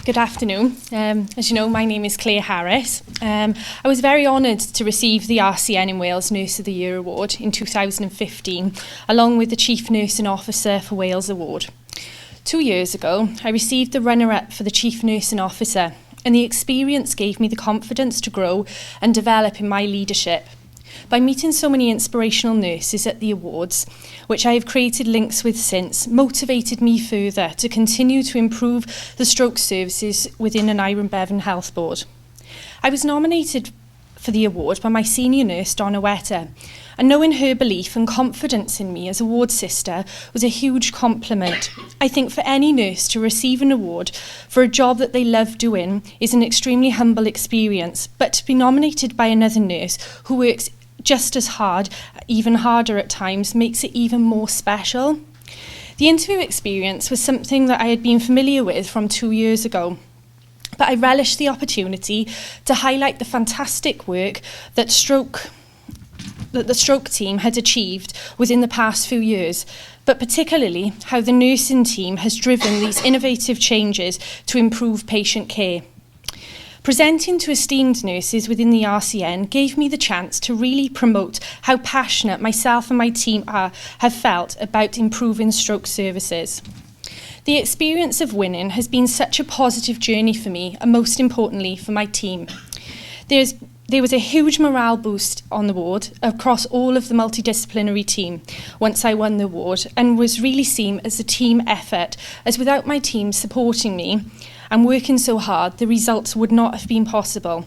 Good afternoon. As you know, my name is Claire Harris. I was very honoured to receive the RCN Wales Nurse of the Year Award in 2015, along with the Chief Nursing Officer for Wales Award. 2 years ago, I received the runner-up for the Chief Nursing Officer, and the experience gave me the confidence to grow and develop in my leadership. By meeting so many inspirational nurses at the awards, which I have created links with since, motivated me further to continue to improve the stroke services within Aneurin Bevan Health Board. I was nominated for the award by my senior nurse, Donna Weta, and knowing her belief and confidence in me as a ward sister was a huge compliment. I think for any nurse to receive an award for a job that they love doing is an extremely humble experience, but to be nominated by another nurse who works just as hard, even harder at times, makes it even more special. The interview experience was something that I had been familiar with from 2 years ago, but I relished the opportunity to highlight the fantastic work that the stroke team had achieved within the past few years, but particularly how the nursing team has driven these innovative changes to improve patient care. Presenting to esteemed nurses within the RCN gave me the chance to really promote how passionate myself and my team have felt about improving stroke services. The experience of winning has been such a positive journey for me, and most importantly for my team. There was a huge morale boost on the ward across all of the multidisciplinary team once I won the award, and was really seen as a team effort, as without my team supporting me and working so hard, the results would not have been possible.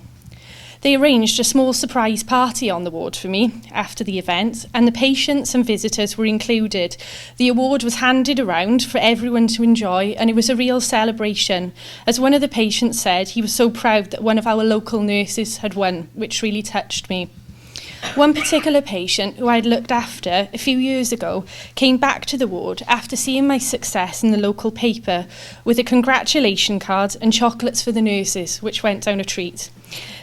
They arranged a small surprise party on the ward for me after the event, and the patients and visitors were included. The award was handed around for everyone to enjoy, and it was a real celebration. As one of the patients said, he was so proud that one of our local nurses had won, which really touched me. One particular patient who I'd looked after a few years ago came back to the ward after seeing my success in the local paper with a congratulation card and chocolates for the nurses, which went down a treat.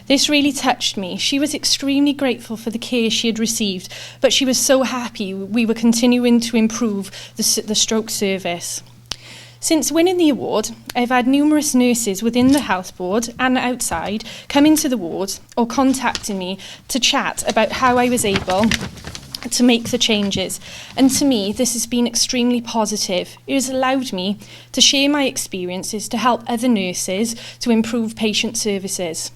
This really touched me. She was extremely grateful for the care she had received, but she was so happy we were continuing to improve the stroke service. Since winning the award, I've had numerous nurses within the health board and outside coming to the ward or contacting me to chat about how I was able to make the changes. And to me, this has been extremely positive. It has allowed me to share my experiences to help other nurses to improve patient services.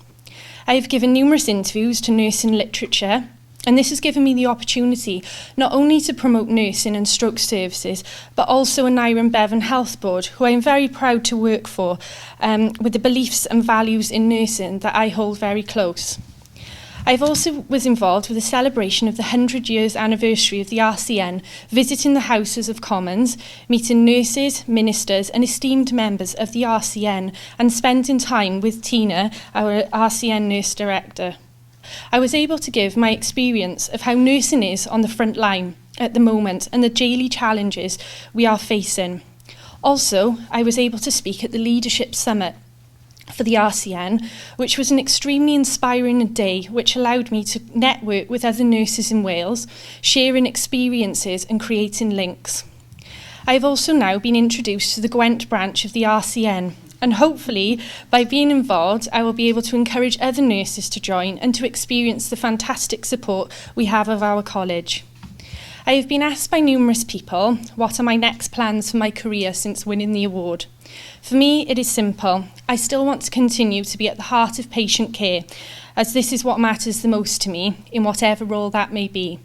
I have given numerous interviews to nursing literature, and this has given me the opportunity not only to promote nursing and stroke services, but also Aneurin Bevan Health Board, who I am very proud to work for, with the beliefs and values in nursing that I hold very close. I also was involved with the celebration of the 100 years anniversary of the RCN, visiting the Houses of Commons, meeting nurses, ministers and esteemed members of the RCN, and spending time with Tina, our RCN Nurse Director. I was able to give my experience of how nursing is on the front line at the moment and the daily challenges we are facing. Also, I was able to speak at the Leadership Summit for the RCN, which was an extremely inspiring day which allowed me to network with other nurses in Wales, sharing experiences and creating links. I have also now been introduced to the Gwent branch of the RCN, and hopefully, by being involved, I will be able to encourage other nurses to join and to experience the fantastic support we have of our college. I have been asked by numerous people what are my next plans for my career since winning the award. For me, it is simple. I still want to continue to be at the heart of patient care, as this is what matters the most to me, in whatever role that may be.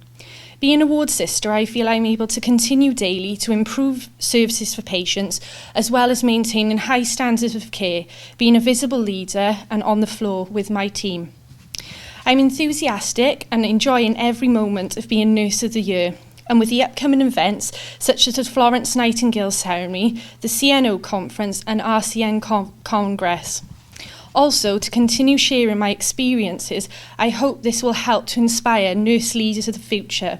Being a ward sister, I feel I'm able to continue daily to improve services for patients, as well as maintaining high standards of care, being a visible leader and on the floor with my team. I'm enthusiastic and enjoying every moment of being Nurse of the Year, and with the upcoming events such as the Florence Nightingale ceremony, the CNO conference and RCN Congress. Also, to continue sharing my experiences, I hope this will help to inspire nurse leaders of the future.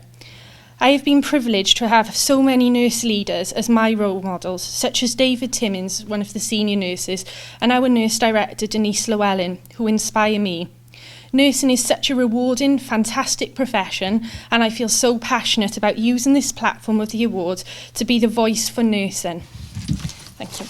I have been privileged to have so many nurse leaders as my role models, such as David Timmins, one of the senior nurses, and our nurse director, Denise Llewellyn, who inspire me. Nursing is such a rewarding, fantastic profession, and I feel so passionate about using this platform of the award to be the voice for nursing. Thank you.